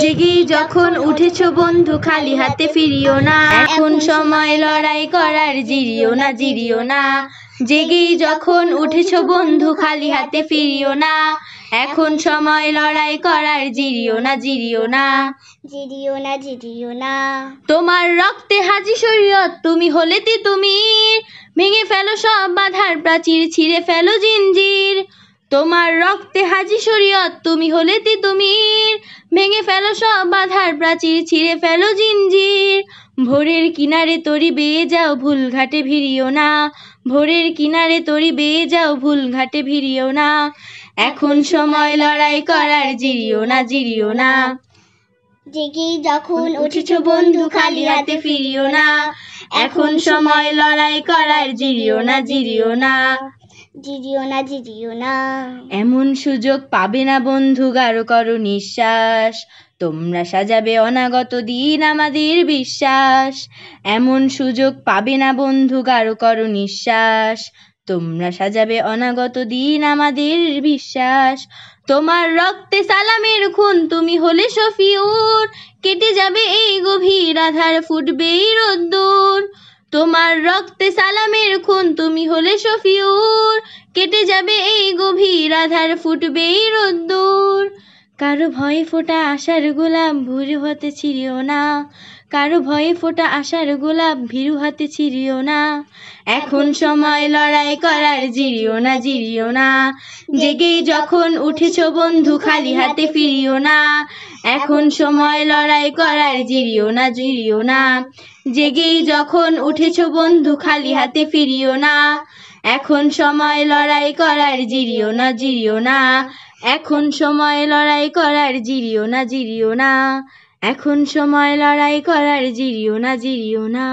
জেগে যখন উঠেছো বন্ধু খালি হাতে ফিরিও না, এখন সময় লড়াই করার, জিরিও না জিরিও না। জেগে যখন উঠেছো বন্ধু খালি হাতে ফিরিও না, এখন সময় লড়াই করার, জিরিও না জিরিও না। জিরিও না জিরিও না। তোমার রক্তে হাজি শরীয়ত, তুমি হলে তিতুমির, ভেঙে ফেলো সব বাধার প্রাচীর, ছিঁড়ে ফেলো জিঞ্জির। তোমার রক্তে হাজি শরীয়ত, তুমি হলে তিতুমির, ভেঙে ফেলো সব বাধার প্রাচীর, ছিঁড়ে ফেলো জিঞ্জির। ভোরের কিনারে তরি বেয়ে যাও, ভুল ঘাটে ভিড়িও না, ভোরের কিনারে তরি বেয়ে যাও, ভুল ঘাটে ভিড়িও না। এখন সময় লড়াই করার, জিরিও না জিরিও না। জেগে যখন উঠেছো বন্ধু খালি হাতে ফিরিও না, এখন সময় লড়াই করার, জিরিও না জিরিও না। জিরিও না জিরিও না। এমন সুযোগ পাবে না বন্ধু, গাঢ় করো নিঃশ্বাস, তোমরা সাজাবে অনাগত দিন আমাদের বিশ্বাস। এমন সুযোগ পাবে না বন্ধু, গাঢ় করো নিঃশ্বাস, তোমরা সাজাবে অনাগত দিন আমাদের বিশ্বাস। তোমার রক্তে সালামের খুন, তুমি হলে শফিউর, কেটে যাবে এই গভীর আধার, ফুটবে এই রোদ্দুর। তোমার রক্তে সালামের খুন, তুমি হলে শফিউর, কেটে যাবে এই গভীর আধার, ফুটবে এই রোদ্দুর। কারো ভয়ে ফোটা আশার গোলাপ, ভীরু হাতে ছিঁড়িও না, কারো ভয়ে ফোটা আশার গোলাপ, ভীরু হাতে ছিঁড়িও না। এখন সময় লড়াই করার, জিরিও না জিরিও না। জেগেই যখন উঠেছো বন্ধু খালি হাতে ফিরিও না, এখন সময় লড়াই করার, জিরিও না জিরিও না। জেগেই যখন উঠেছো বন্ধু খালি হাতে ফিরিও না, এখন সময় লড়াই করার, জিরিও না জিরিও না। এখন সময় লড়াই করার, জিরিও না জিরিও না। এখন সময় লড়াই করার, জিরিও না জিরিও না।